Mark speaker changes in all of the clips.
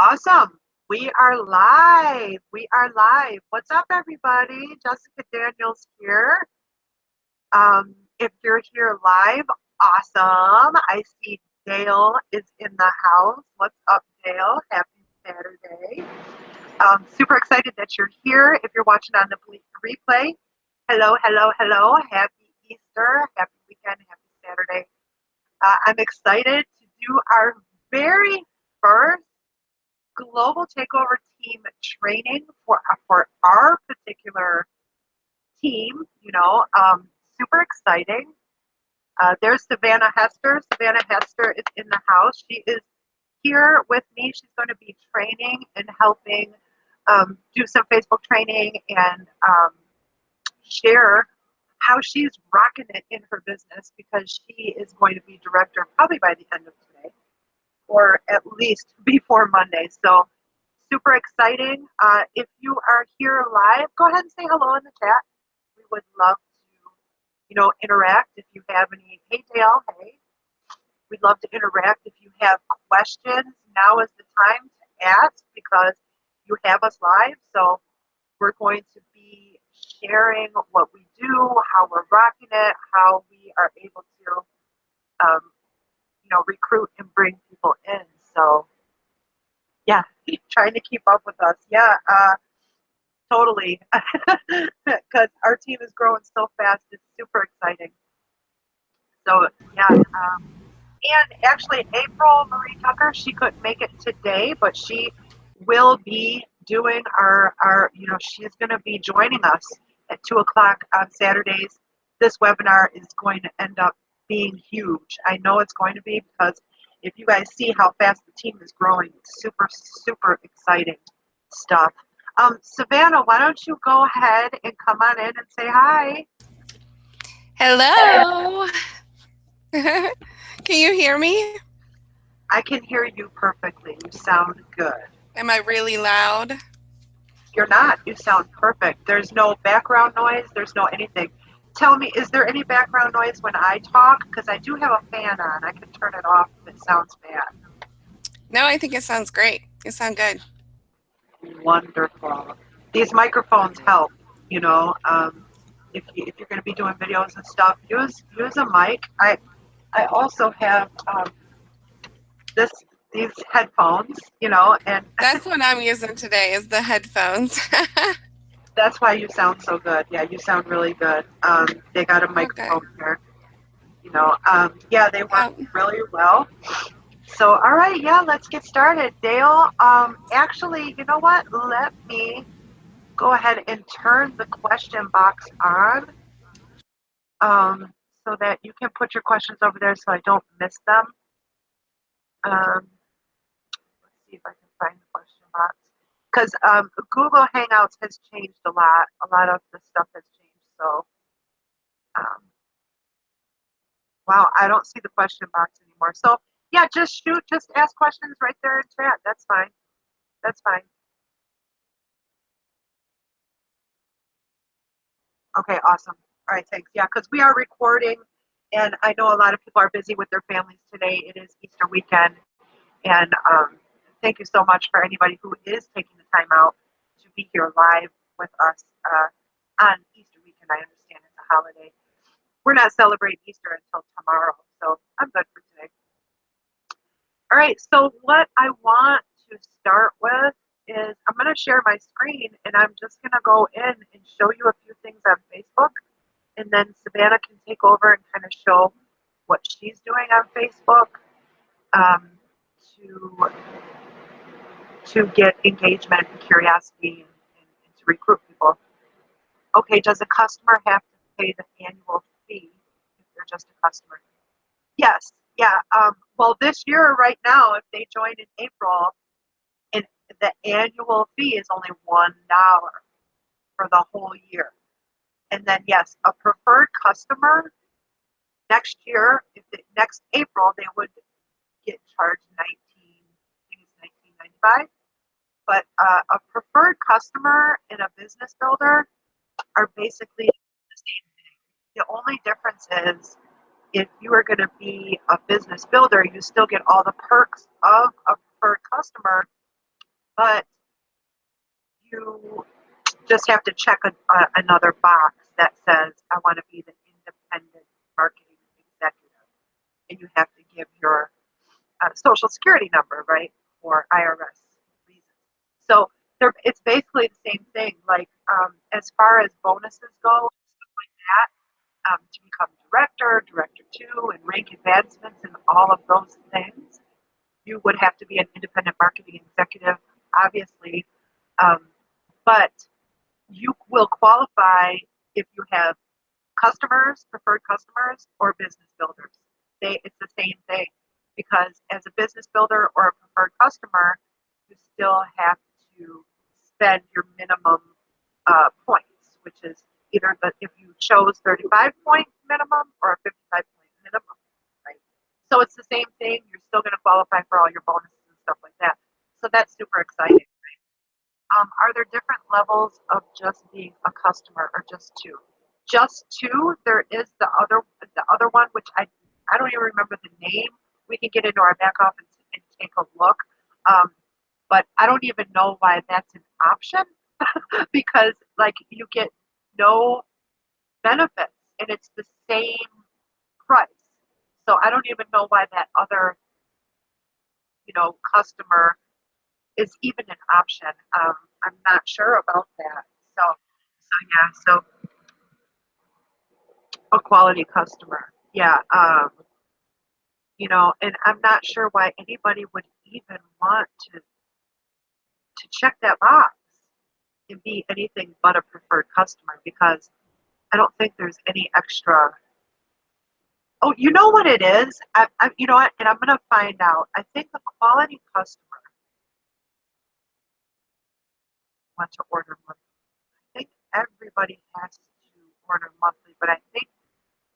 Speaker 1: Awesome. We are live. We are live. What's up, everybody? Jessica Daniels here. If you're here live, awesome. I see Dale is in the house. What's up, Dale? Happy Saturday. Super excited that you're here. If you're watching on the replay, hello, hello, hello. Happy Easter. Happy weekend. Happy Saturday. I'm excited to do our very first global takeover team training for our particular team. Super exciting. There's Savannah Hester. Savannah Hester is in the house. She is here with me. She's going to be training and helping do some Facebook training and share how she's rocking it in her business because she is going to be director probably by the end of today or at least before Monday. So super exciting. If you are here live, go ahead and say hello in the chat. We would love to, interact. If you have any, hey Dale, hey, we'd love to interact. If you have questions, now is the time to ask because you have us live. So we're going to be sharing what we do, how we're rocking it, how we are able to, recruit and bring people in. So yeah, trying to keep up with us. Yeah, totally. Because our team is growing so fast. It's super exciting. So yeah. And actually, April Marie Tucker, she couldn't make it today, but she will be doing she's going to be joining us at 2 o'clock on Saturdays. This webinar is going to end up being huge. I know it's going to be because if you guys see how fast the team is growing, it's super, super exciting stuff. Savannah, why don't you go ahead and come on in and say hi.
Speaker 2: Hello. Can you hear me?
Speaker 1: I can hear you perfectly. You sound good.
Speaker 2: Am I really loud?
Speaker 1: You're not. You sound perfect. There's no background noise. There's no anything. Tell me, is there any background noise when I talk? Because I do have a fan on. I can turn it off if it sounds bad.
Speaker 2: No, I think it sounds great. You sound good.
Speaker 1: Wonderful. These microphones help. If you're going to be doing videos and stuff, use a mic. I also have these headphones. And
Speaker 2: That's what I'm using today is the headphones.
Speaker 1: that's why you sound so good. Yeah, you sound really good. They got a microphone here. Yeah, they work really well. So, all right, yeah, let's get started. Dale, actually, you know what? Let me go ahead and turn the question box on so that you can put your questions over there so I don't miss them. Let's see if I can find the question box. Because Google Hangouts has changed a lot. A lot of the stuff has changed. So, wow, I don't see the question box anymore. So, yeah, just ask questions right there in chat. That's fine. That's fine. Okay, awesome. All right, thanks. Yeah, because we are recording, and I know a lot of people are busy with their families today. It is Easter weekend, and thank you so much for anybody who is taking the time out to be here live with us on Easter weekend. I understand it's a holiday. We're not celebrating Easter until tomorrow, so I'm good for today. All right, so what I want to start with is I'm going to share my screen, and I'm just going to go in and show you a few things on Facebook, and then Savannah can take over and kind of show what she's doing on Facebook to get engagement and curiosity and to recruit people. Okay, does a customer have to pay the annual fee if they're just a customer? Yes, yeah. Well, this year, right now, if they join in April, and the annual fee is only $1 for the whole year. And then, yes, a preferred customer next year, next April, they would get charged I think it's $19.95. But a preferred customer and a business builder are basically the same thing. The only difference is if you are going to be a business builder, you still get all the perks of a preferred customer, but you just have to check another box that says, I want to be the independent marketing executive. And you have to give your social security number, right, for IRS reasons. So it's basically the same thing. Like as far as bonuses go, stuff like that, to become director, director two, and rank advancements and all of those things, you would have to be an independent marketing executive, obviously. Um, but you will qualify if you have customers, preferred customers, or business builders. It's the same thing, because as a business builder or a preferred customer, you still have to spend your minimum points, which is either if you chose 35-point minimum or a 55-point minimum, right? So it's the same thing. You're still going to qualify for all your bonuses and stuff like that. So that's super exciting. Are there different levels of just being a customer, or just two? Just two. There is the other one, which I don't even remember the name. We can get into our back office and take a look. But I don't even know why that's an option because like you get no benefits and it's the same price. So I don't even know why that other customer is even an option. I'm not sure about that. So a quality customer. Yeah. And I'm not sure why anybody would even want to check that box and be anything but a preferred customer, because I don't think there's any extra. Oh, you know what it is? You know what? And I'm going to find out. I think the quality customer wants to order monthly. I think everybody has to order monthly, but I think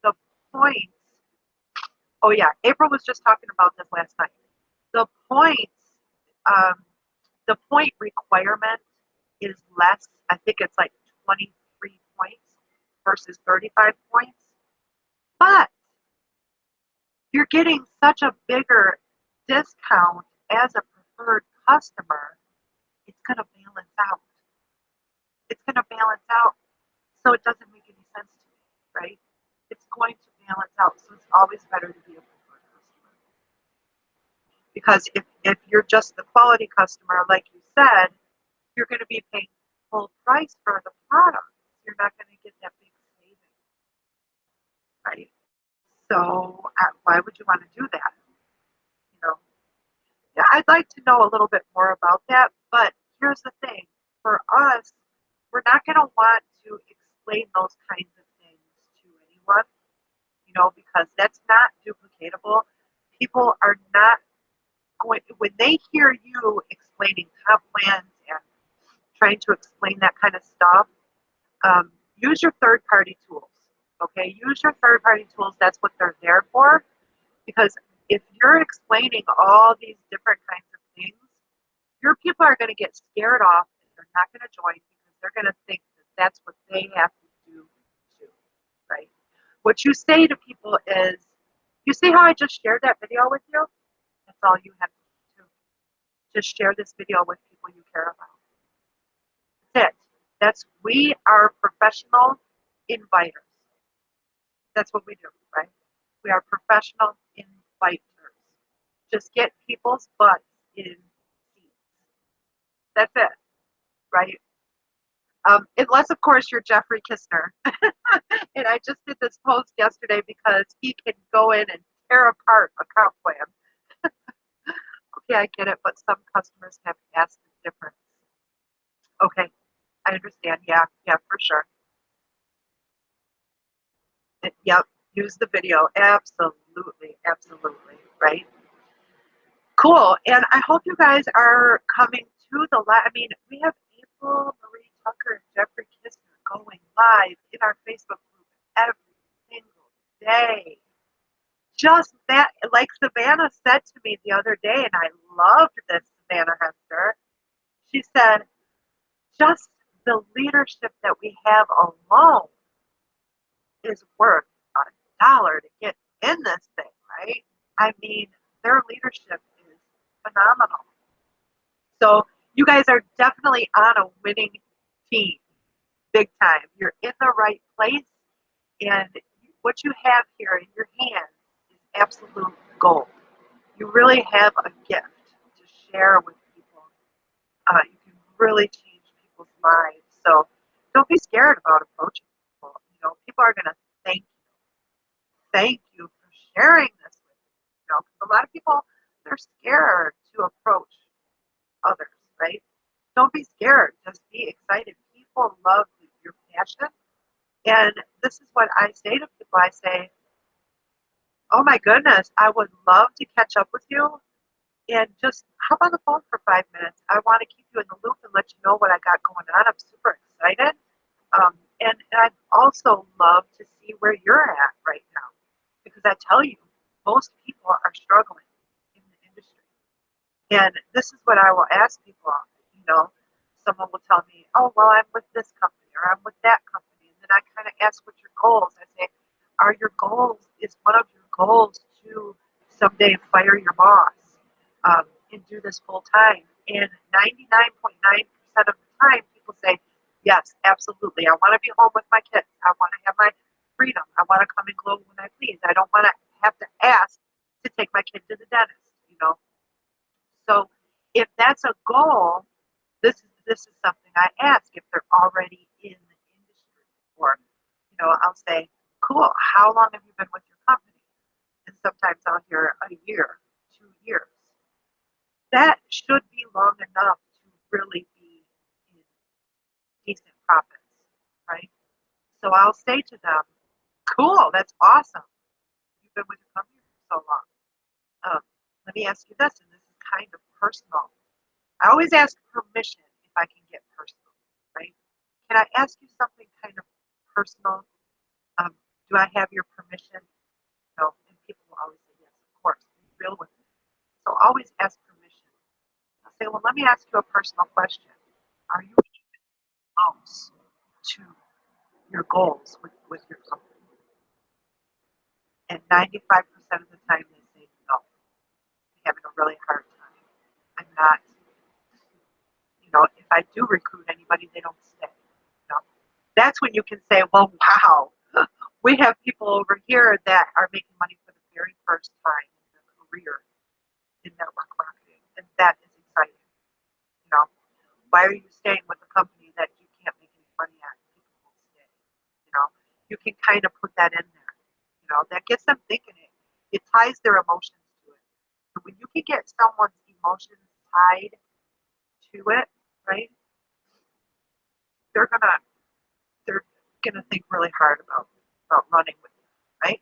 Speaker 1: the points. Oh yeah, April was just talking about this last night. The points, um, the point requirement is less. I think it's like 23 points versus 35 points. But you're getting such a bigger discount as a preferred customer, it's going to balance out. It's going to balance out. So it doesn't make any sense to me, right? It's going to balance out. So it's always better to be a preferred customer. Because if you're just the quality customer, like you said, you're going to be paying full price for the product. You're not going to get that big savings, right? So why would you want to do that? You know, yeah, I'd like to know a little bit more about that. But here's the thing: for us, we're not going to want to explain those kinds of things to anyone, because that's not duplicatable. People are not going, when they hear you explaining comp plans and trying to explain that kind of stuff, use your third-party tools. Okay, use your third-party tools. That's what they're there for. Because if you're explaining all these different kinds of things, your people are going to get scared off and they're not going to join because they're going to think that that's what they have to do too, right? What you say to people is, you see how I just shared that video with you? That's all you have to do. Just share this video with people you care about. That's it. We are professional inviters. That's what we do, right? We are professional inviters. Just get people's butts in seats. That's it, right? Unless, of course, you're Jeffrey Kistner. And I just did this post yesterday because he can go in and tear apart a comp plan. Okay, I get it, but some customers have asked the difference. Okay, I understand. Yeah, for sure. Yep, use the video. Absolutely, right? Cool, and I hope you guys are coming to the live. I mean, we have April Marie Tucker and Jeffrey Kistner going live in our Facebook group every single day. Just that, like Savannah said to me the other day, and I loved this, Savannah Hester. She said, just the leadership that we have alone is worth $1 to get in this thing, right? I mean, their leadership is phenomenal. So You guys are definitely on a winning team, big time. You're in the right place, and what you have here in your hands is absolute gold. You really have a gift to share with people. You can really change people's lives. So don't be scared about approaching people. People are going to thank you for sharing this with me. 'Cause a lot of people, they're scared to approach others, right? Don't be scared. Just be excited. People love your passion. And this is what I say to people. I say, oh my goodness, I would love to catch up with you and just hop on the phone for 5 minutes. I want to keep you in the loop and let you know what I got going on. I'm super excited. And I'd also love to see where you're at right now because I tell you, most people are struggling in the industry. And this is what I will ask people. You know, Someone will tell me, oh, well, I'm with this company or I'm with that company. And then I kind of ask what your goals. I say, is one of your goals to someday fire your boss and do this full time? And 99.9% of the time, people say, yes, absolutely. I want to be home with my kids. I want to have my freedom. I want to come and go when I please. I don't want to have to ask to take my kid to the dentist. So if that's a goal, this is something I ask if they're already in the industry. Or, I'll say, cool, how long have you been with your company? And sometimes I'll hear a year, 2 years. That should be long enough to really be in decent profits, right? So I'll say to them, cool, that's awesome. You've been with your company for so long. Let me ask you this, and this is kind of personal. I always ask permission if I can get personal, right? Can I ask you something kind of personal? Um, do I have your permission? No, and people will always say yes, of course. Be real with me. So always ask permission. I'll say, well, let me ask you a personal question. Are you close to your goals with your company? And 95% of the time they say no. I'm having a really hard time. I'm not, if I do recruit anybody, they don't stay. That's when you can say, well, wow, we have people over here that are making money for the very first time in their career in network marketing, and that is exciting. You know, why are you staying with a company that you can't make any money at? People won't stay. You can kind of put that in there. That gets them thinking. It ties their emotions to it. So when you can get someone's emotions tied to it, right? They're gonna they're gonna think really hard about running with you, right?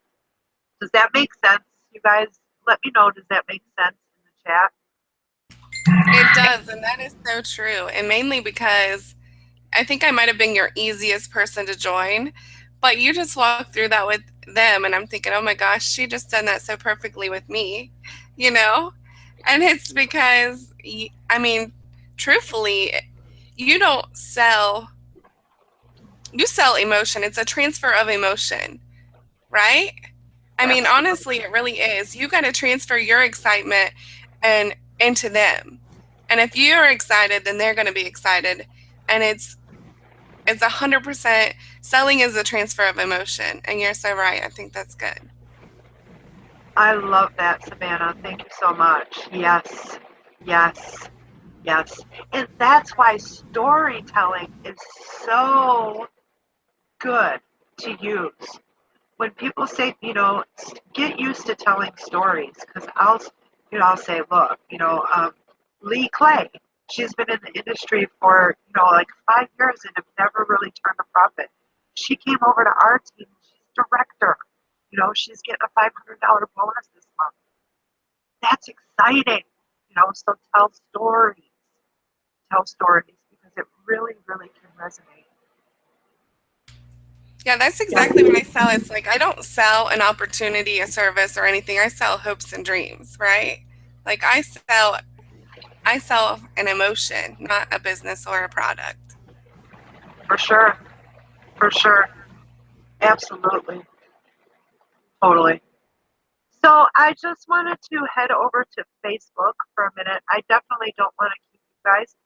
Speaker 1: Does that make sense, you guys? Let me know. Does that make sense in the chat?
Speaker 2: It does, and that is so true. And mainly because I think I might have been your easiest person to join, but you just walked through that with them, and I'm thinking, oh my gosh, she just done that so perfectly with me, you know? And it's because, I mean, truthfully, you don't sell, you sell emotion. It's a transfer of emotion, right? I mean,
Speaker 1: Absolutely.
Speaker 2: honestly, it really is. You got to transfer your excitement and into them. And if you're excited, then they're going to be excited. And it's 100% selling is a transfer of emotion. And you're so right. I think that's good.
Speaker 1: I love that, Savannah. Thank you so much. Yes, yes, yes. And that's why storytelling is so good to use. When people say, get used to telling stories, because I'll say, look, Lee Clay, she's been in the industry for, like 5 years and have never really turned a profit. She came over to our team. She's director. She's getting a $500 bonus this month. That's exciting. So tell stories because it really, really can resonate.
Speaker 2: Yeah, that's
Speaker 1: Yeah.
Speaker 2: exactly what I sell. It's like I don't sell an opportunity, a service, or anything. I sell hopes and dreams, right? Like I sell an emotion, not a business or a product.
Speaker 1: For sure. For sure. Absolutely. Totally. So I just wanted to head over to Facebook for a minute. I definitely don't want to keep you guys.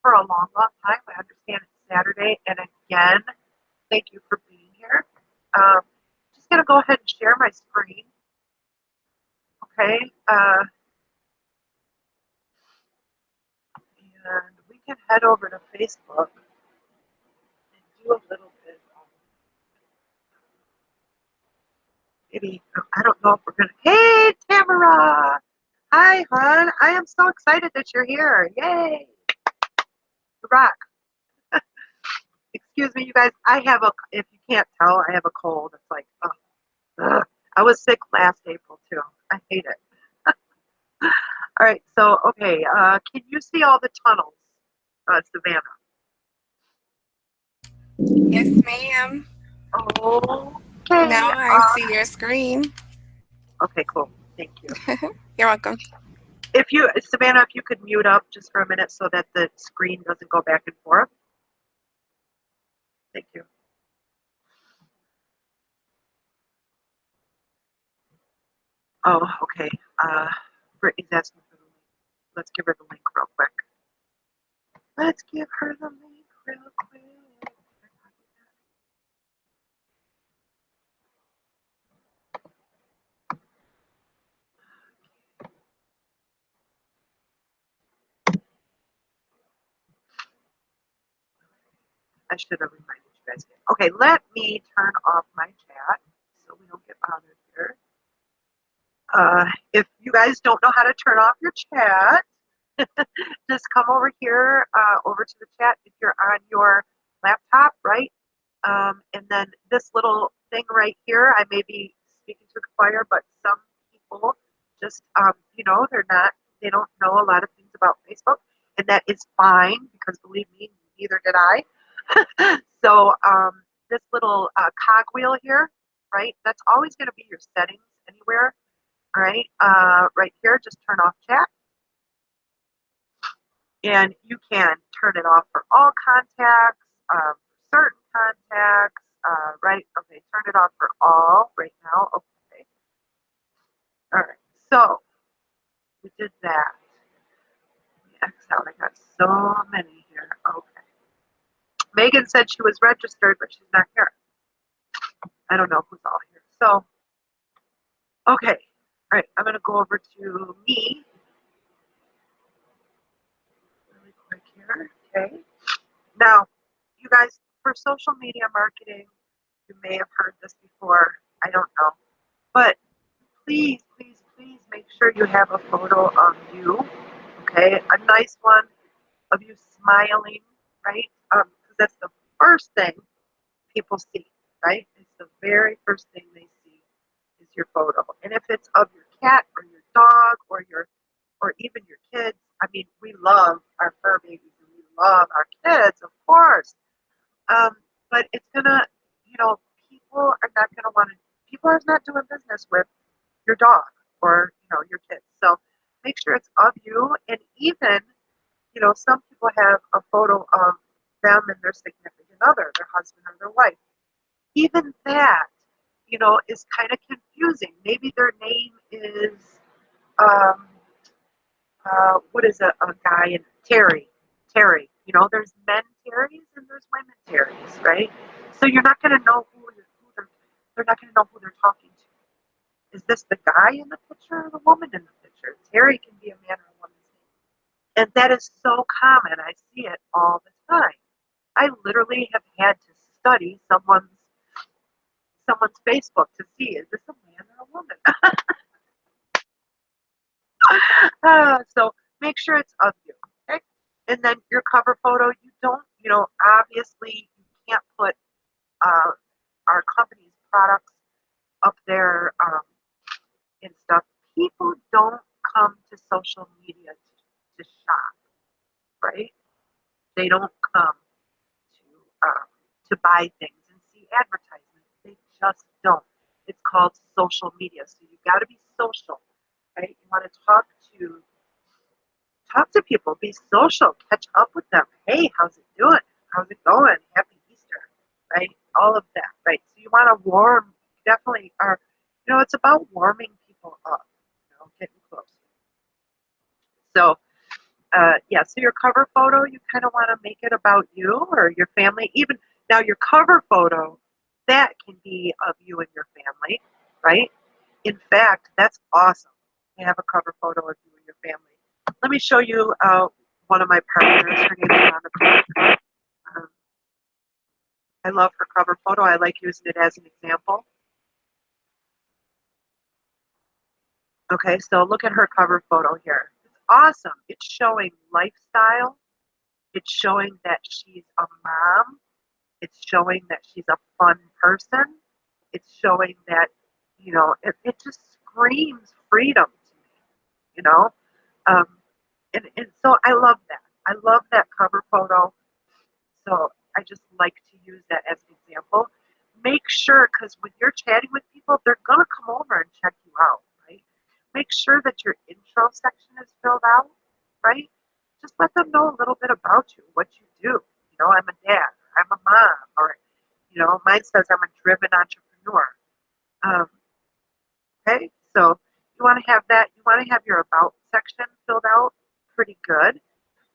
Speaker 1: for a long, long time. I understand it's Saturday, and again, thank you for being here. Um, just gonna go ahead and share my screen, okay? And we can head over to Facebook and do a little bit of maybe, I don't know if we're gonna, hey, Tamara! Hi, hon. I am so excited that you're here. Yay! You rock. Excuse me, you guys. I have a, if you can't tell, I have a cold. It's like, ugh. I was sick last April too. I hate it. All right, so, okay, can you see all the tunnels, Savannah?
Speaker 2: Yes, ma'am.
Speaker 1: Okay.
Speaker 2: Now I see your screen.
Speaker 1: Okay, cool. Thank you.
Speaker 2: You're welcome.
Speaker 1: If you, Savannah, if you could mute up just for a minute so that the screen doesn't go back and forth. Thank you. Oh, okay. Brittany's asking for the link. Let's give her the link real quick. Let's give her the link real quick. I should have reminded you guys. Okay, let me turn off my chat so we don't get bothered here. If you guys don't know how to turn off your chat, just come over here, over to the chat if you're on your laptop, right? And then this little thing right here, I may be speaking to the choir, but some people just, you know, they don't know a lot of things about Facebook, and that is fine because believe me, neither did I. So this little cogwheel here, right? That's always going to be your settings anywhere. All right, right here, just turn off chat. And you can turn it off for all contacts, certain contacts, right? Okay, turn it off for all right now. Okay. All right, so we did that. X out, I got so many here. Okay. Megan said she was registered, but she's not here. I don't know who's all here. So, okay. All right, I'm going to go over to me really quick here. Okay. Now, you guys, for social media marketing, you may have heard this before. I don't know. But please, please, please make sure you have a photo of you, okay? A nice one of you smiling, right? Because that's the first thing people see, right? It's the very first thing they see is your photo. And if it's of your cat or your dog or even your kids, I mean, we love our fur babies and we love our kids, of course. But it's gonna, you know, people are not gonna want to. People are not doing business with your dog or your kids. So make sure it's of you, and even some people have a photo of them and their significant other, their husband or their wife. Even that, is kind of confusing. Maybe their name is um, what is a guy in Terry. Terry. There's men Terrys and there's women Terrys, right? So you're not going to know they're not going to know who they're talking to. Is this the guy in the picture or the woman in the picture? Terry can be a man or a woman's name. And that is so common. I see it all the time. I literally have had to study someone's Facebook to see, is this a man or a woman? So make sure it's of you, okay? And then your cover photo, you don't, obviously you can't put our company's products up there and stuff. People don't come to social media to shop, right? They don't come to buy things and see advertisements. They just don't. It's called social media. So you got to be social, right? You want to talk to people, be social, catch up with them. Hey, how's it doing? How's it going? Happy Easter, right? All of that, right? So you want to definitely are, it's about warming people up, getting close. So Yeah, so your cover photo, you kind of want to make it about you or your family. Even now, your cover photo, that can be of you and your family, right? In fact, that's awesome to have a cover photo of you and your family. Let me show you one of my partners. Her name is Rhonda Clark. Um, I love her cover photo. I like using it as an example. Okay, so look at her cover photo here. It's awesome. It's showing lifestyle. It's showing that she's a mom. It's showing that she's a fun person. It's showing that, it just screams freedom to me, you know? Um, and so I love that. I love that cover photo. So I just like to use that as an example. Make sure, because when you're chatting with people, they're going to come over and check you out, right? Make sure that your intro section is filled out, right? Just let them know a little bit about you, what you do. I'm a dad, I'm a mom, or, mine says I'm a driven entrepreneur. Um, okay, so you want to have that. You want to have your about section filled out pretty good.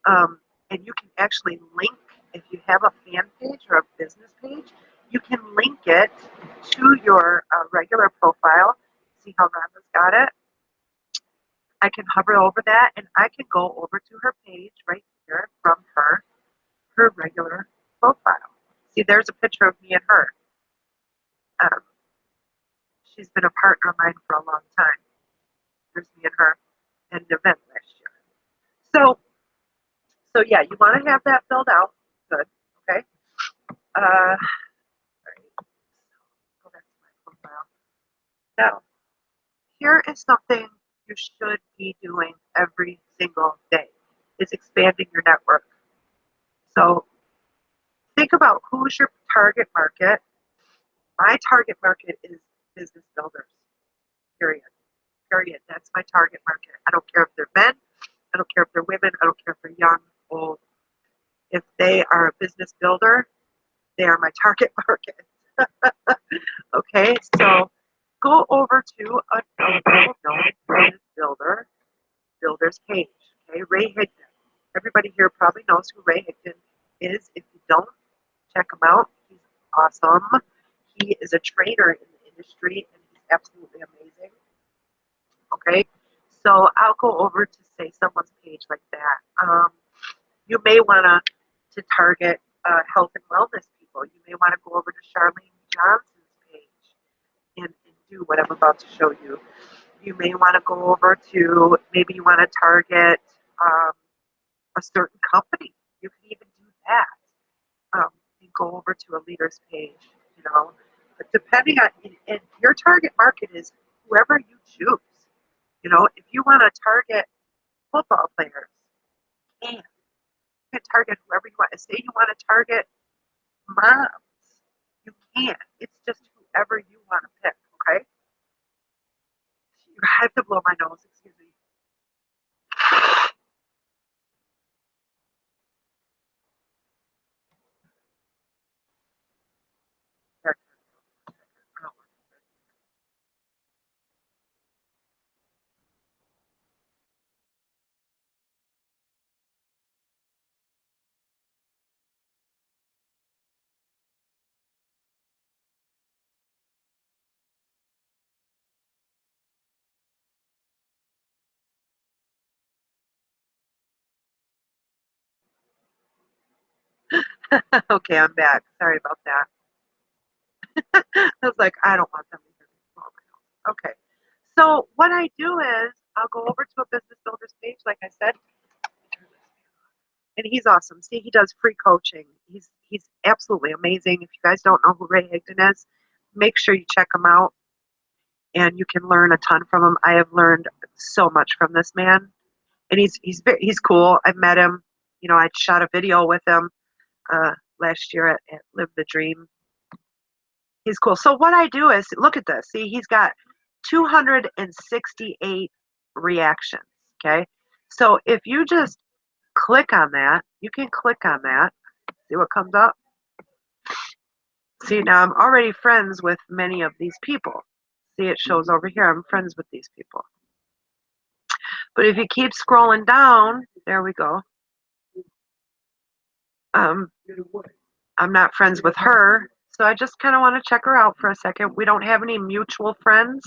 Speaker 1: And you can actually link, if you have a fan page or a business page, you can link it to your regular profile. See how Rhonda's got it? I can hover over that and I can go over to her page right here from her regular profile. See, there's a picture of me and her. Um, she's been a partner of mine for a long time. There's me and her at an event last year. So yeah, you want to have that filled out. Good. Okay. Right. Go back to my profile. Now, here is something you should be doing every single day. Is expanding your network. So think about who's your target market. My target market is business builders. Period. Period. That's my target market. I don't care if they're men. I don't care if they're women. I don't care if they're young, old. If they are a business builder, they are my target market. Okay, so go over to a known builder's page. Okay, Ray Higdon. Everybody here probably knows who Ray Higdon is. If you don't, check him out. He's awesome. He is a trainer in the industry and he's absolutely amazing. Okay, so I'll go over to say someone's page like that. You may want to target health and wellness people. You may want to go over to Charlene Johnson's page and do what I'm about to show you. You may want to go over to, maybe you want to target a certain company. You can even do that. And go over to a leader's page, But depending on, and your target market is whoever you choose. If you want to target football players, you can target whoever you want. Say you want to target moms, you can. It's just whoever you want to pick, okay? I have to blow my nose, excuse me. Okay, I'm back. Sorry about that. I was like, I don't want them to hear me blow my nose. Okay. So what I do is I'll go over to a business builder's page, like I said, and he's awesome. See, he does free coaching. He's absolutely amazing. If you guys don't know who Ray Higdon is, make sure you check him out, and you can learn a ton from him. I have learned so much from this man, and he's cool. I've met him. I shot a video with him last year at Live the Dream. He's cool. So what I do is, look at this. See, he's got 268 reactions. Okay. So if you just click on that, you can click on that. See what comes up? See, now I'm already friends with many of these people. See, it shows over here, I'm friends with these people. But if you keep scrolling down, there we go. I'm not friends with her, so I just kind of want to check her out for a second. We don't have any mutual friends,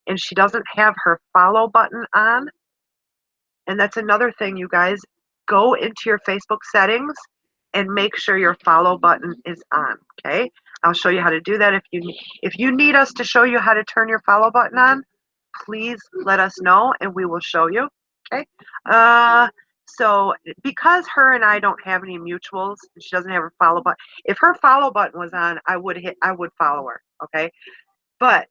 Speaker 1: and she doesn't have her follow button on. And that's another thing, you guys. Go into your Facebook settings and make sure your follow button is on, okay? I'll show you how to do that. If you need us to show you how to turn your follow button on, please let us know and we will show you, okay? So because her and I don't have any mutuals, she doesn't have her follow button. If her follow button was on, I would follow her, okay? But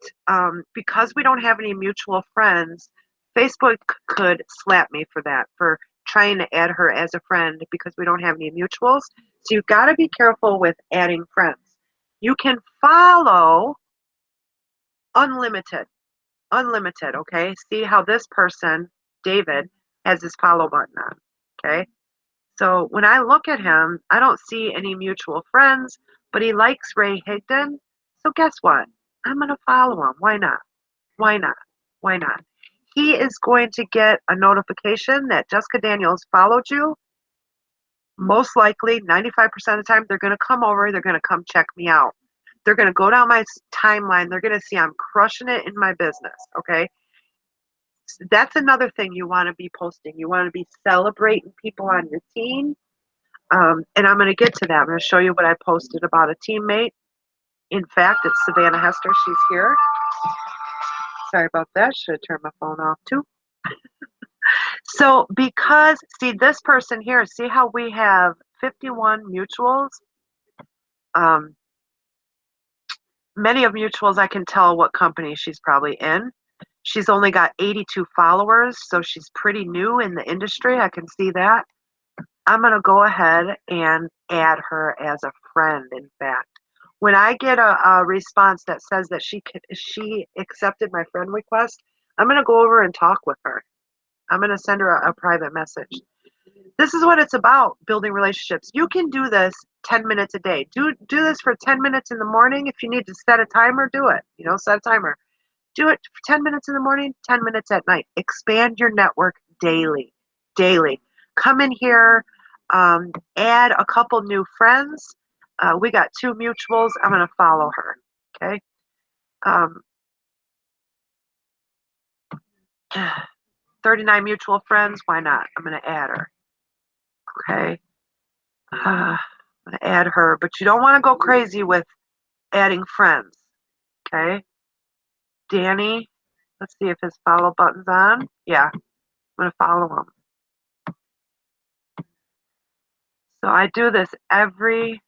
Speaker 1: because we don't have any mutual friends, Facebook could slap me for that, for trying to add her as a friend because we don't have any mutuals. So you've got to be careful with adding friends. You can follow unlimited, okay? See how this person, David, has his follow button on, okay? So when I look at him, I don't see any mutual friends, but he likes Ray Higdon. So guess what? I'm going to follow him. Why not? Why not? Why not? He is going to get a notification that Jessica Daniels followed you. Most likely, 95% of the time, they're going to come over. They're going to come check me out. They're going to go down my timeline. They're going to see I'm crushing it in my business, okay? That's another thing you want to be posting. You want to be celebrating people on your team. And I'm going to get to that. I'm going to show you what I posted about a teammate. In fact, it's Savannah Hester. She's here. Sorry about that. Should have turned my phone off too. So because, see this person here, see how we have 51 mutuals? Many of mutuals, I can tell what company she's probably in. She's only got 82 followers, so she's pretty new in the industry. I can see that. I'm going to go ahead and add her as a friend, in fact. When I get a response that says that she accepted my friend request, I'm going to go over and talk with her. I'm going to send her a private message. This is what it's about, building relationships. You can do this 10 minutes a day. Do this for 10 minutes in the morning. If you need to set a timer, do it. Set a timer. Do it for 10 minutes in the morning, 10 minutes at night. Expand your network daily. Daily. Come in here, add a couple new friends. We got 2 mutuals. I'm going to follow her. Okay. 39 mutual friends. Why not? I'm going to add her. Okay. I'm going to add her, but you don't want to go crazy with adding friends. Okay. Danny, let's see if his follow button's on. Yeah, I'm going to follow him. So I do this every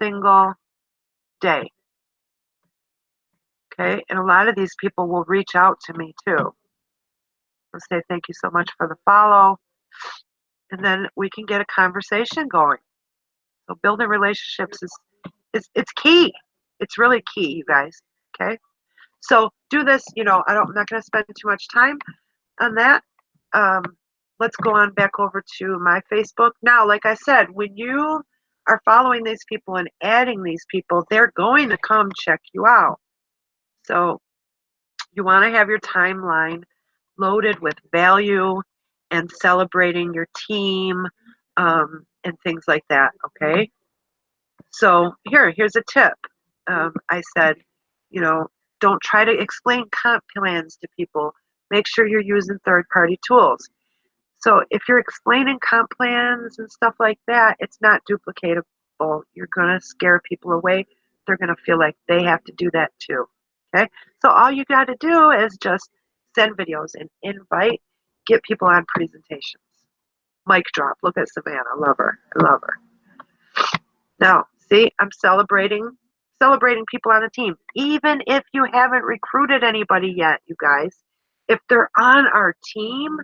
Speaker 1: single day. Okay. And a lot of these people will reach out to me too. They'll say, thank you so much for the follow. And then we can get a conversation going. So building relationships it's key. It's really key, you guys. Okay. So do this, I'm not going to spend too much time on that. Let's go on back over to my Facebook. Now, like I said, when you are following these people and adding these people, they're going to come check you out. So you want to have your timeline loaded with value and celebrating your team and things like that, okay? So here's a tip. I said, don't try to explain comp plans to people. Make sure you're using third-party tools. So if you're explaining comp plans and stuff like that, it's not duplicatable. You're going to scare people away. They're going to feel like they have to do that too. Okay? So all you got to do is just send videos and invite, get people on presentations. Mic drop. Look at Savannah. Love her. I love her. Now, see, I'm celebrating people on the team. Even if you haven't recruited anybody yet, you guys, if they're on our team,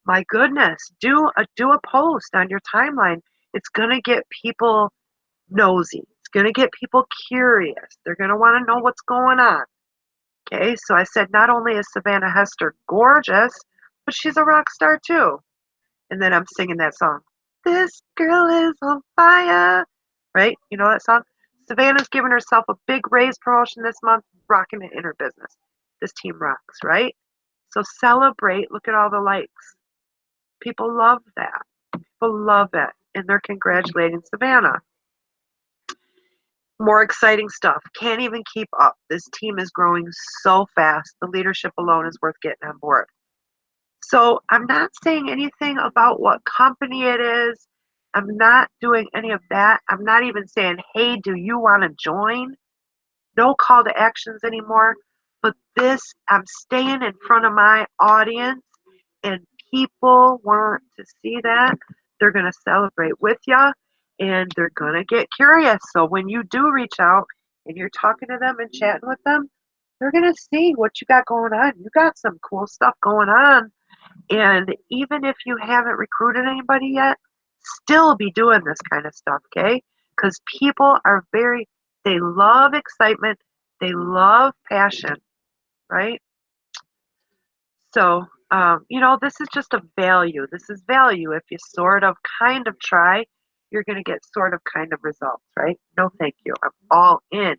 Speaker 1: my goodness, do a post on your timeline. It's going to get people nosy. It's going to get people curious. They're going to want to know what's going on. Okay, so I said not only is Savannah Hester gorgeous, but she's a rock star too. And then I'm singing that song. This girl is on fire. Right? You know that song? Savannah's giving herself a big raise promotion this month, rocking it in her business. This team rocks, right? So celebrate. Look at all the likes. People love that. People love it. And they're congratulating Savannah. More exciting stuff. Can't even keep up. This team is growing so fast. The leadership alone is worth getting on board. So I'm not saying anything about what company it is. I'm not doing any of that. I'm not even saying, hey, do you want to join? No call to actions anymore. But this, I'm staying in front of my audience, and people want to see that. They're going to celebrate with you, and they're going to get curious. So when you do reach out and you're talking to them and chatting with them, they're going to see what you got going on. You got some cool stuff going on. And even if you haven't recruited anybody yet, still be doing this kind of stuff, okay? Because people are they love excitement, they love passion, right? So, this is just a value. This is value. If you sort of kind of try, you're going to get sort of kind of results, right? No, thank you. I'm all in.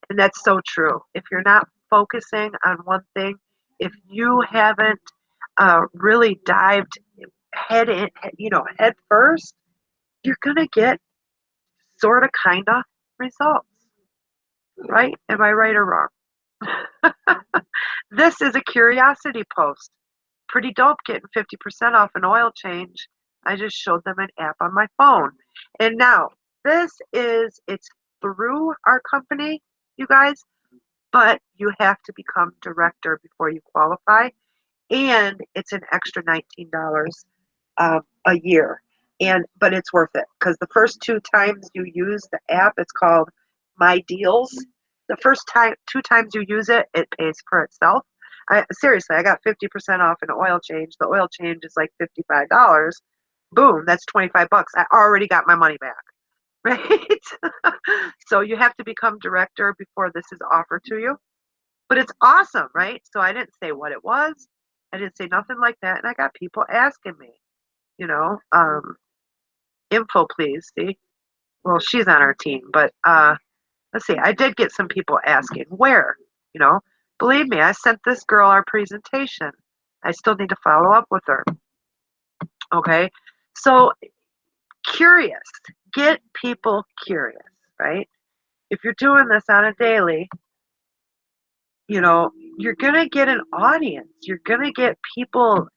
Speaker 1: And that's so true. If you're not focusing on one thing, if you haven't really dived head first, you're going to get sort of kind of results, right? Am I right or wrong? This is a curiosity post. Pretty dope getting 50% off an oil change. I just showed them an app on my phone. And now, it's through our company, you guys, but you have to become director before you qualify. And it's an extra $19 a year. But it's worth it because the first 2 times you use the app, it's called My Deals. The first 2 times you use it, it pays for itself. Seriously, I got 50% off an oil change. The oil change is like $55. Boom, that's $25. I already got my money back, right? So you have to become director before this is offered to you. But it's awesome, right? So I didn't say what it was. I didn't say nothing like that. And I got people asking me, info, please. See? Well, she's on our team, but let's see. I did get some people asking where, you know. Believe me, I sent this girl our presentation. I still need to follow up with her. Okay? So, curious. Get people curious, right? If you're doing this on a daily, you're going to get an audience. You're going to get people,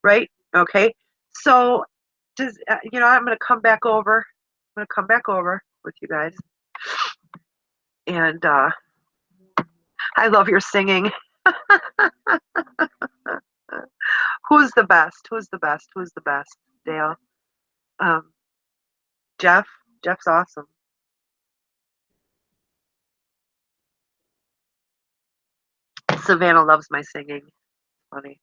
Speaker 1: right? Okay? So, I'm going to come back over. I'm going to come back over with you guys. And I love your singing. Who's the best? Who's the best? Who's the best? Dale. Jeff. Jeff's awesome. Savannah loves my singing. Funny.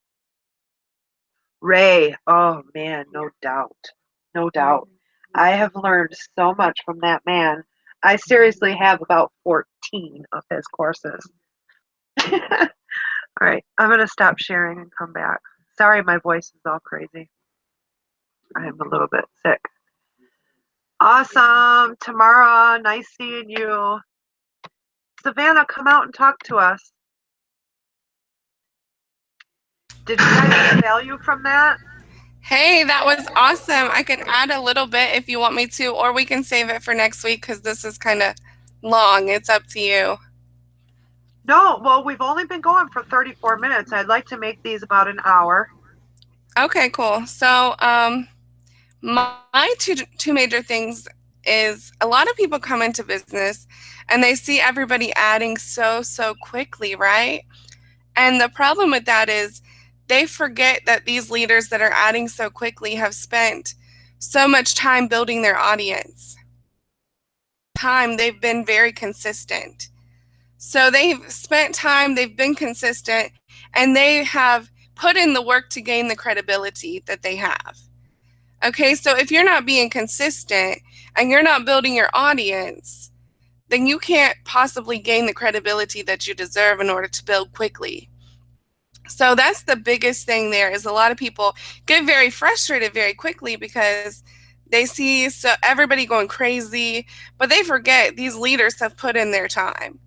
Speaker 1: Ray. Oh man, no doubt. No doubt. I have learned so much from that man. I seriously have about 14 of his courses. All right, I'm going to stop sharing and come back. Sorry, my voice is all crazy. I am a little bit sick. Awesome. Tamara, nice seeing you. Savannah, come out and talk to us. Did you guys get value from that?
Speaker 2: Hey, that was awesome. I can add a little bit if you want me to, or we can save it for next week because this is kind of long. It's up to you.
Speaker 1: No, well, we've only been going for 34 minutes. I'd like to make these about an hour.
Speaker 2: Okay, cool. So my two major things is a lot of people come into business and they see everybody adding so quickly, right? And the problem with that is they forget that these leaders that are adding so quickly have spent so much time building their audience. They've been very consistent. So they've spent time, they've been consistent, and they have put in the work to gain the credibility that they have. Okay, so if you're not being consistent and you're not building your audience, then you can't possibly gain the credibility that you deserve in order to build quickly. So that's the biggest thing there is a lot of people get very frustrated very quickly because they see everybody going crazy, but they forget these leaders have put in their time.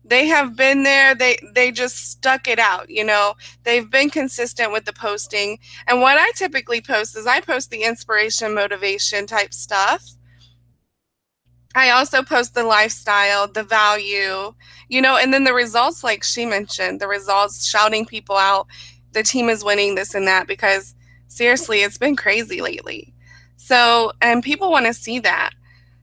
Speaker 2: They have been there. They just stuck it out, you know. They've been consistent with the posting. And what I typically post is I post the inspiration, motivation type stuff. I also post the lifestyle, the value, you know, and then the results, like she mentioned, the results, shouting people out, the team is winning, this and that, because seriously, it's been crazy lately. So, and people want to see that.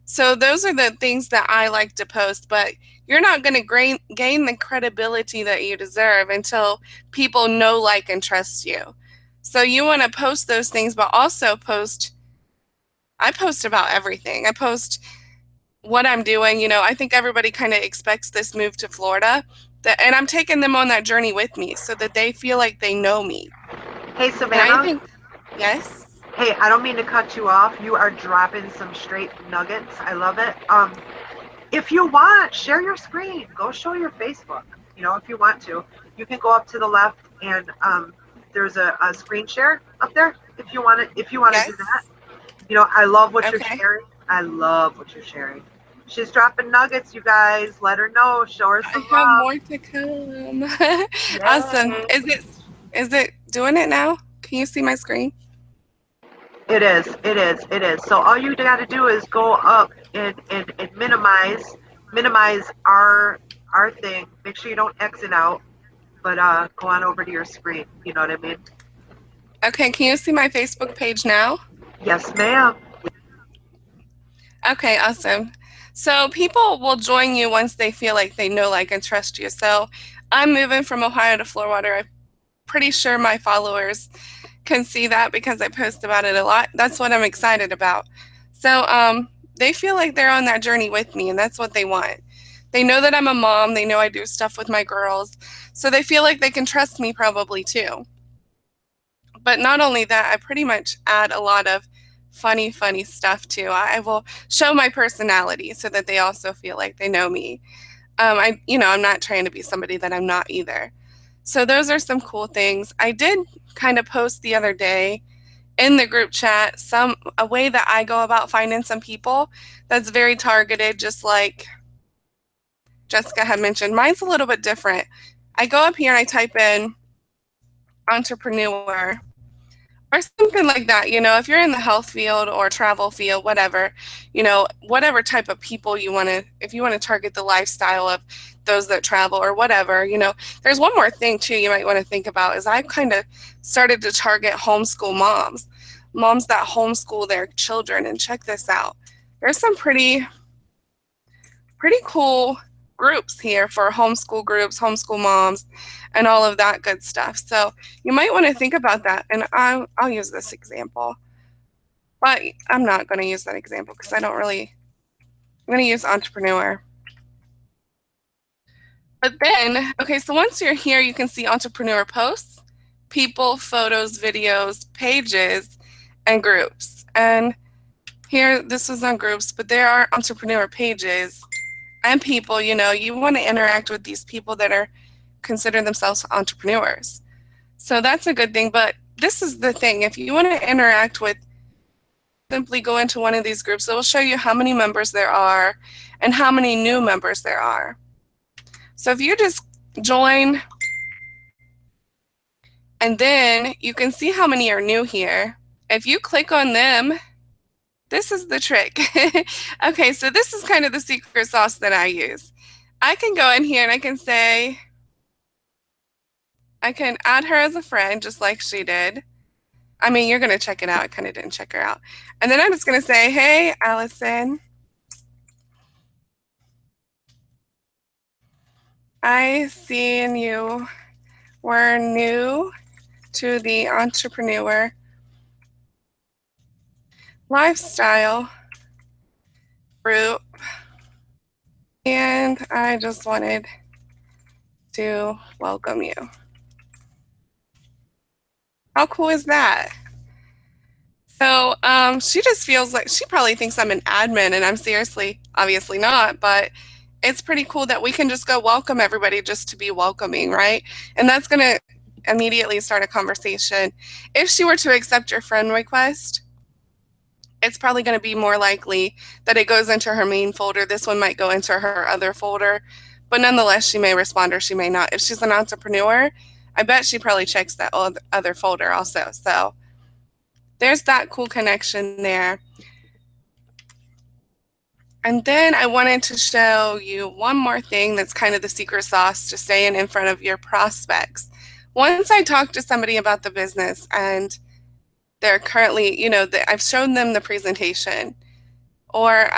Speaker 2: So, those are the things that I like to post, but you're not going to gain the credibility that you deserve until people know, like, and trust you. So, you want to post those things, but also I post about everything. I post what I'm doing. You know, I think everybody kind of expects this move to Florida, and I'm taking them on that journey with me so that they feel like they know me.
Speaker 1: Hey,
Speaker 2: And I
Speaker 1: Savannah.
Speaker 2: think, yes.
Speaker 1: Hey, I don't mean to cut you off. You are dropping some straight nuggets. I love it. If you want, share your screen. Go show your Facebook. You know, if you want to, you can go up to the left and there's a screen share up there. If you want to do that.
Speaker 2: Yes.
Speaker 1: You know, I love what you're
Speaker 2: Okay.
Speaker 1: sharing. I love what you're sharing. She's dropping nuggets, you guys. Let her know. Show her
Speaker 2: I
Speaker 1: some
Speaker 2: have
Speaker 1: love.
Speaker 2: more to come. Awesome.
Speaker 1: Yay.
Speaker 2: Is it doing it now? Can you see my screen?
Speaker 1: It is. It is. It is. So all you got to do is go up and minimize our thing. Make sure you don't exit out, but go on over to your screen. You know what I mean?
Speaker 2: Okay, can you see my Facebook page now?
Speaker 1: Yes, ma'am.
Speaker 2: Okay, awesome. So people will join you once they feel like they know, like, and trust you. So I'm moving from Ohio to Florida. I'm pretty sure my followers can see that because I post about it a lot. That's what I'm excited about. So they feel like they're on that journey with me, and that's what they want. They know that I'm a mom. They know I do stuff with my girls. So they feel like they can trust me probably too. But not only that, I pretty much add a lot of funny stuff too. I will show my personality so that they also feel like they know me. I'm not trying to be somebody that I'm not either. So those are some cool things. I did kind of post the other day in the group chat a way that I go about finding some people that's very targeted, just like Jessica had mentioned. Mine's a little bit different. I go up here and I type in entrepreneur or something like that. You know, if you're in the health field or travel field, whatever, you know, whatever type of people you want to, if you want to target the lifestyle of those that travel or whatever, you know, there's one more thing too you might want to think about is I've kind of started to target homeschool moms that homeschool their children. And check this out. There's some pretty cool groups here for homeschool groups, homeschool moms, and all of that good stuff. So you might want to think about that. And I'll use this example, but I'm not going to use that example because I'm going to use entrepreneur. But then, okay, so once you're here, you can see entrepreneur posts, people, photos, videos, pages, and groups. And here, this was on groups, but there are entrepreneur pages and people. You know, you want to interact with these people that are consider themselves entrepreneurs. So that's a good thing. But this is the thing. If you want to interact with, simply go into one of these groups. It will show you how many members there are and how many new members there are. So if you just join, and then you can see how many are new here. If you click on them, this is the trick. Okay, so this is kind of the secret sauce that I use. I can go in here and I can say, I can add her as a friend just like she did. I mean, you're going to check it out. I kind of didn't check her out. And then I'm just going to say, hey, Allison, I seen you were new to the entrepreneur lifestyle group, and I just wanted to welcome you. How cool is that? So she just feels like she probably thinks I'm an admin, and I'm seriously, obviously not, but it's pretty cool that we can just go welcome everybody just to be welcoming, right? And that's going to immediately start a conversation. If she were to accept your friend request, it's probably going to be more likely that it goes into her main folder. This one might go into her other folder, but nonetheless, she may respond or she may not. If she's an entrepreneur, I bet she probably checks that other folder also. So there's that cool connection there. And then I wanted to show you one more thing that's kind of the secret sauce to staying in front of your prospects. Once I talk to somebody about the business and they're currently, I've shown them the presentation or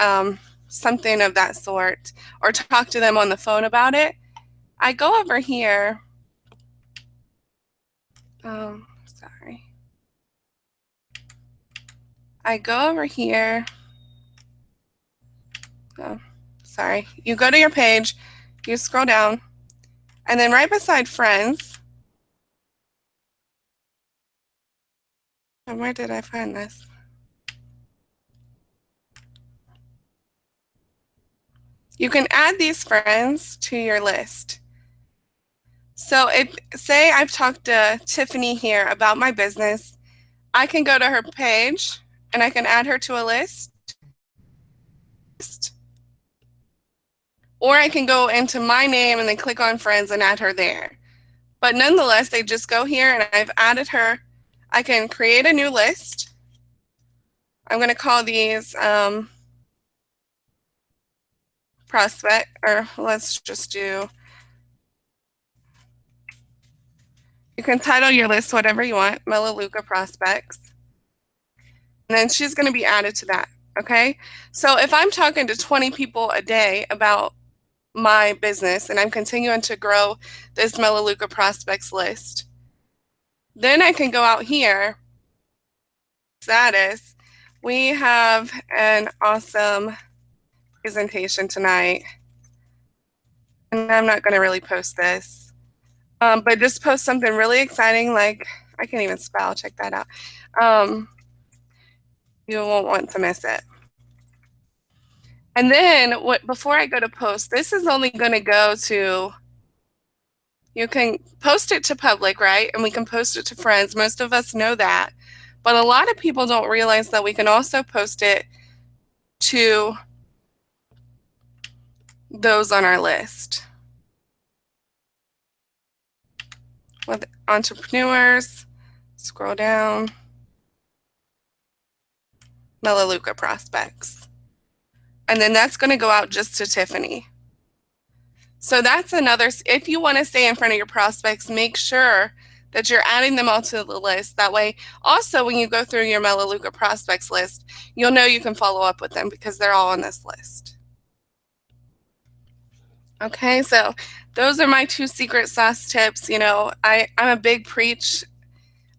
Speaker 2: something of that sort, or talk to them on the phone about it, I go over here. Sorry. I go over here. Oh, sorry. You go to your page, you scroll down, and then right beside friends, and where did I find this? You can add these friends to your list. So say I've talked to Tiffany here about my business, I can go to her page and I can add her to a list. Or I can go into my name and then click on friends and add her there. But nonetheless, they just go here and I've added her. I can create a new list. I'm going to call these prospect, or let's just do, you can title your list whatever you want, Melaleuca Prospects. And then she's going to be added to that, okay? So if I'm talking to 20 people a day about my business and I'm continuing to grow this Melaleuca Prospects list, then I can go out here, status. We have an awesome presentation tonight. And I'm not going to really post this, but just post something really exciting, like, I can't even spell, check that out. You won't want to miss it. And then before I go to post, this is only going to go to, you can post it to public, right? And we can post it to friends. Most of us know that. But a lot of people don't realize that we can also post it to those on our list. With entrepreneurs, scroll down, Melaleuca Prospects. And then that's going to go out just to Tiffany. So that's another, if you want to stay in front of your prospects, make sure that you're adding them all to the list. That way, also when you go through your Melaleuca Prospects list, you'll know you can follow up with them because they're all on this list. Okay, so those are my 2 secret sauce tips. I'm a big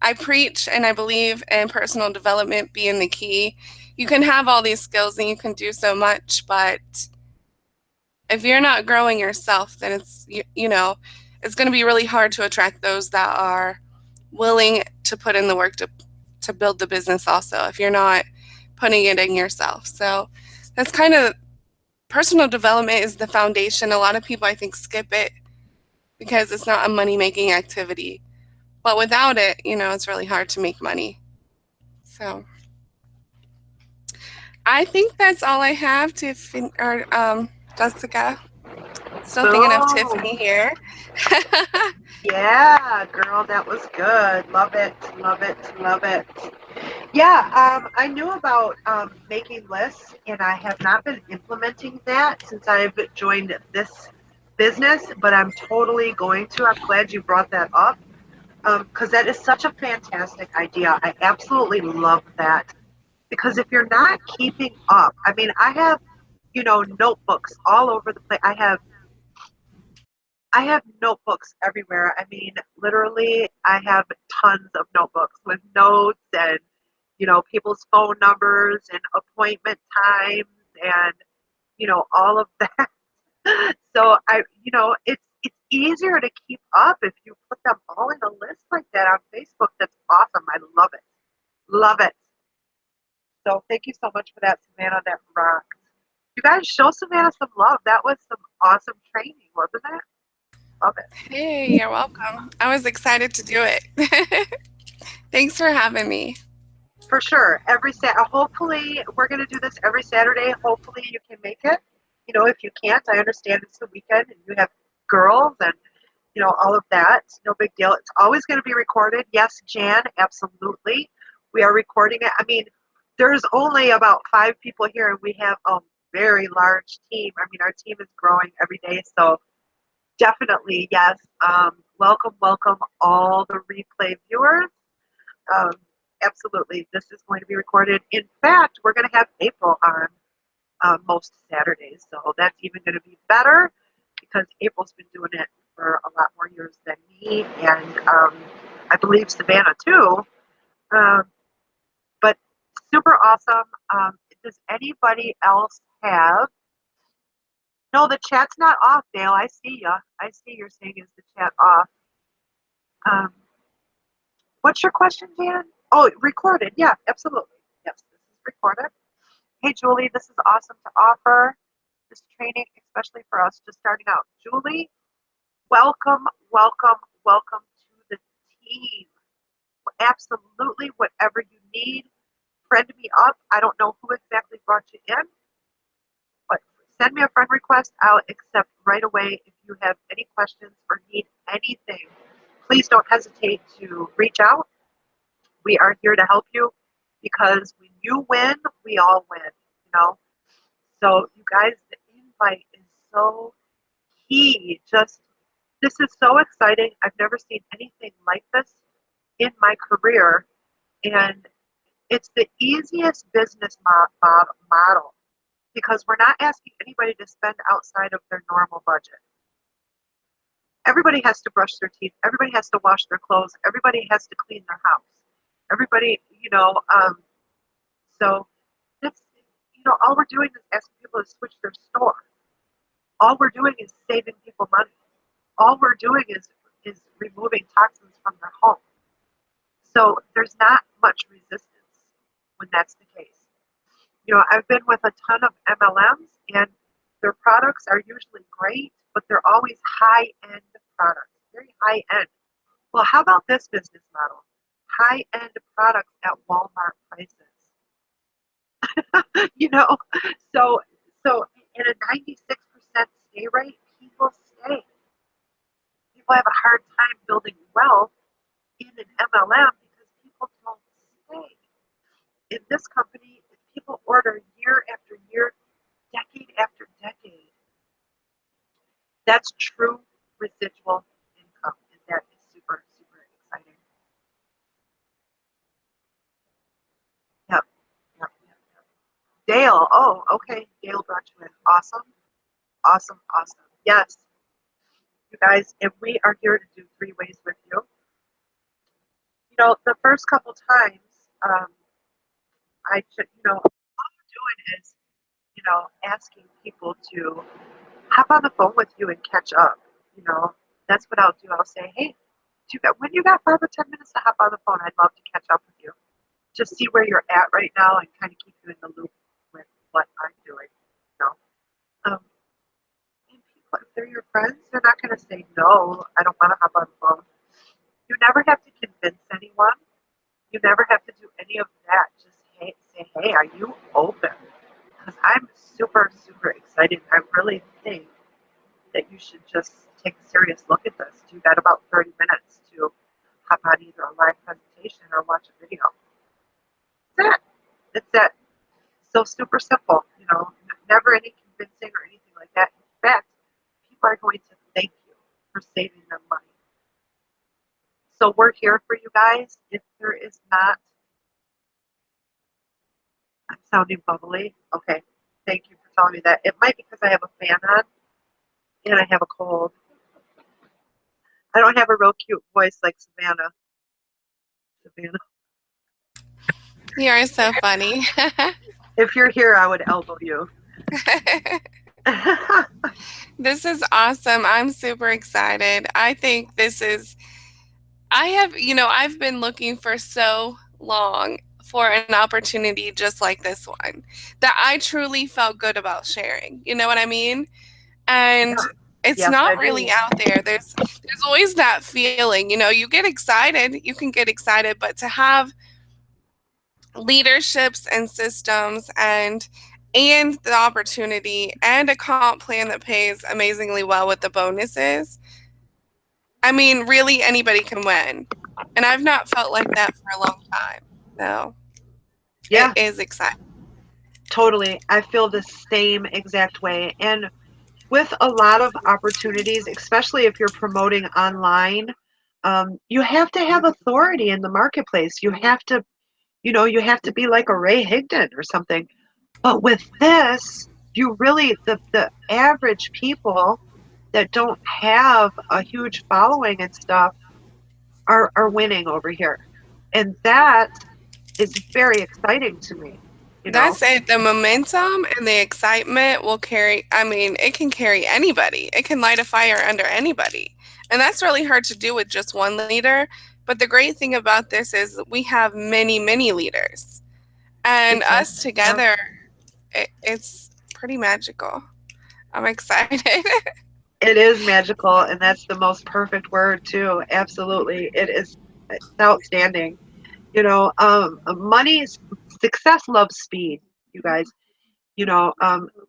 Speaker 2: I preach and I believe in personal development being the key. You can have all these skills and you can do so much, but if you're not growing yourself, then it's going to be really hard to attract those that are willing to put in the work to build the business also, if you're not putting it in yourself. So that's kind of, personal development is the foundation. A lot of people, I think, skip it because it's not a money-making activity. But without it, it's really hard to make money. So I think that's all I have to Jessica. Still thinking of Tiffany here.
Speaker 1: Yeah, girl, that was good. Love it, love it, love it. Yeah, I knew about making lists, and I have not been implementing that since I've joined this business, but I'm totally going to. I'm glad you brought that up because that is such a fantastic idea. I absolutely love that because if you're not keeping up, I mean, I have, notebooks all over the place. I have notebooks everywhere. I mean, literally, I have tons of notebooks with notes and, people's phone numbers and appointment times and, all of that. So it's easier to keep up if you put them all in a list like that on Facebook. That's awesome. I love it. Love it. So thank you so much for that, Savannah. That rocks. You guys show Savannah some love. That was some awesome training, wasn't it? Love it.
Speaker 2: Hey, you're welcome. I was excited to do it. Thanks for having me.
Speaker 1: For sure. Hopefully, we're going to do this every Saturday. Hopefully, you can make it. If you can't, I understand it's the weekend and you have girls and, all of that. It's no big deal. It's always going to be recorded. Yes, Jan, absolutely. We are recording it. I mean, there's only about 5 people here and we have a very large team. I mean, our team is growing every day. So definitely, yes. Welcome all the replay viewers. Um, absolutely. This is going to be recorded. In fact, we're going to have April on most Saturdays. So that's even going to be better because April's been doing it for a lot more years than me, and I believe Savannah too. Um, but super awesome. Does anybody else have? No, the chat's not off, Dale. I see ya. I see you're saying is the chat off. Um, what's your question, Jan? Oh, recorded. Yeah, absolutely. Yes, this is recorded. Hey, Julie, this is awesome to offer this training, especially for us just starting out. Julie, welcome, welcome, welcome to the team. Absolutely, whatever you need, friend me up. I don't know who exactly brought you in, but send me a friend request. I'll accept right away. If you have any questions or need anything, please don't hesitate to reach out. We are here to help you because when you win, we all win, you know? So you guys, the invite is so key. This is so exciting. I've never seen anything like this in my career. And it's the easiest business model because we're not asking anybody to spend outside of their normal budget. Everybody has to brush their teeth. Everybody has to wash their clothes. Everybody has to clean their house. Everybody, so that's, all we're doing is asking people to switch their store. All we're doing is saving people money. All we're doing is removing toxins from their home. So there's not much resistance when that's the case. I've been with a ton of MLMs and their products are usually great, but they're always high-end products, very high-end. Well, how about this business model? High-end products at Walmart prices. So in a 96% stay rate, people stay. People have a hard time building wealth in an MLM because people don't stay. In this company, if people order year after year, decade after decade, that's true residual income, and that is super, super exciting. Yep, yep, yep, yep. Dale, oh, okay, Dale brought you in. Awesome, awesome, awesome. Yes, you guys, and we are here to do 3 ways with you. The first couple times, all I'm doing is, asking people to hop on the phone with you and catch up. That's what I'll do. I'll say, hey, when you got 5 or 10 minutes to hop on the phone, I'd love to catch up with you. Just see where you're at right now and kind of keep you in the loop with what I'm doing. And people, if they're your friends, they're not going to say, no, I don't want to hop on the phone. You never have to convince anyone. You never have to do any of that. Just say, hey, are you open? Because I'm super, super excited. I really think that you should just take a serious look at this. You got about 30 minutes to hop on either a live presentation or watch a video. That's it. That's it. So super simple. Never any convincing or anything like that. In fact, people are going to thank you for saving them money. So we're here for you guys. If there is not, I'm sounding bubbly. Okay. Thank you for telling me that. It might be because I have a fan on and I have a cold. I don't have a real cute voice like Savannah.
Speaker 2: You are so funny.
Speaker 1: If you're here, I would elbow you.
Speaker 2: This is awesome. I'm super excited. I think I've been looking for so long for an opportunity just like this one that I truly felt good about sharing. You know what I mean? And it's
Speaker 1: Yes,
Speaker 2: not really out there. There's always that feeling, you get excited, you can get excited, but to have leaderships and systems and and the opportunity and a comp plan that pays amazingly well with the bonuses, I mean, really anybody can win. And I've not felt like that for a long time. So it
Speaker 1: Yeah,
Speaker 2: is exciting.
Speaker 1: totally. I feel the same exact way. And with a lot of opportunities, especially if you're promoting online, you have to have authority in the marketplace. You have to, you have to be like a Ray Higdon or something. But with this, you really, the average people that don't have a huge following and stuff are winning over here. And that is very exciting to me, you know?
Speaker 2: That's it. The momentum and the excitement will carry, I mean, it can carry anybody. It can light a fire under anybody. And that's really hard to do with just one leader. But the great thing about this is we have many, many leaders. And us
Speaker 1: Exactly. Yeah.
Speaker 2: together, it's pretty magical. I'm excited.
Speaker 1: It is magical, and that's the most perfect word too. Absolutely. It's outstanding. Money, success loves speed, you guys.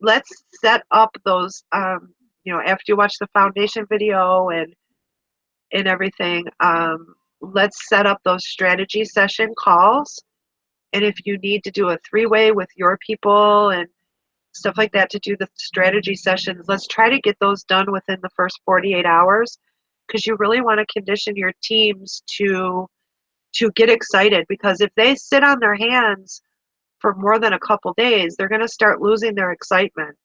Speaker 1: Let's set up those, after you watch the foundation video and everything, let's set up those strategy session calls. And if you need to do a three-way with your people and stuff like that to do the strategy sessions, let's try to get those done within the first 48 hours because you really want to condition your teams to get excited, because if they sit on their hands for more than a couple days, they're going to start losing their excitement.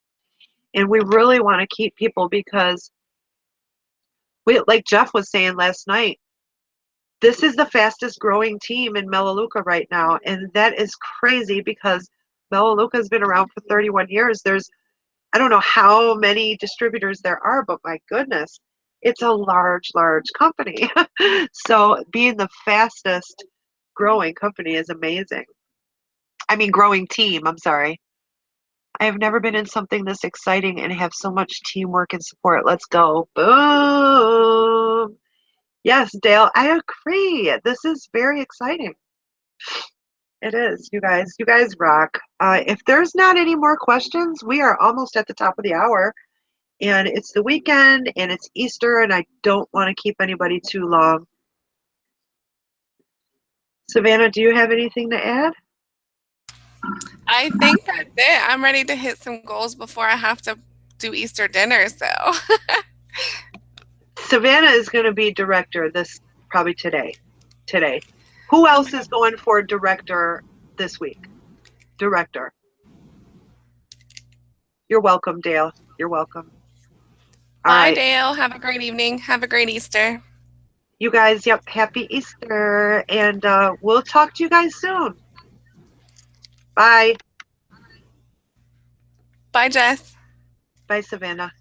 Speaker 1: And we really want to keep people, because like Jeff was saying last night, this is the fastest growing team in Melaleuca right now. And that is crazy because Melaleuca has been around for 31 years. I don't know how many distributors there are, but my goodness, it's a large, large company. So being the fastest growing company is amazing. I mean, growing team, I'm sorry. I have never been in something this exciting and have so much teamwork and support. Let's go. Boom. Yes, Dale, I agree. This is very exciting. It is, you guys. You guys rock. If there's not any more questions, we are almost at the top of the hour. And it's the weekend and it's Easter, and I don't want to keep anybody too long. Savannah, do you have anything to add?
Speaker 2: I think that's it. I'm ready to hit some goals before I have to do Easter dinner. So
Speaker 1: Savannah is going to be director this probably today. Today. Who else is going for director this week? Director. You're welcome, Dale. You're welcome. All
Speaker 2: bye,
Speaker 1: right.
Speaker 2: Dale. Have a great evening. Have a great Easter.
Speaker 1: You guys, yep, happy Easter. And we'll talk to you guys soon. Bye.
Speaker 2: Bye, Jess.
Speaker 1: Bye, Savannah.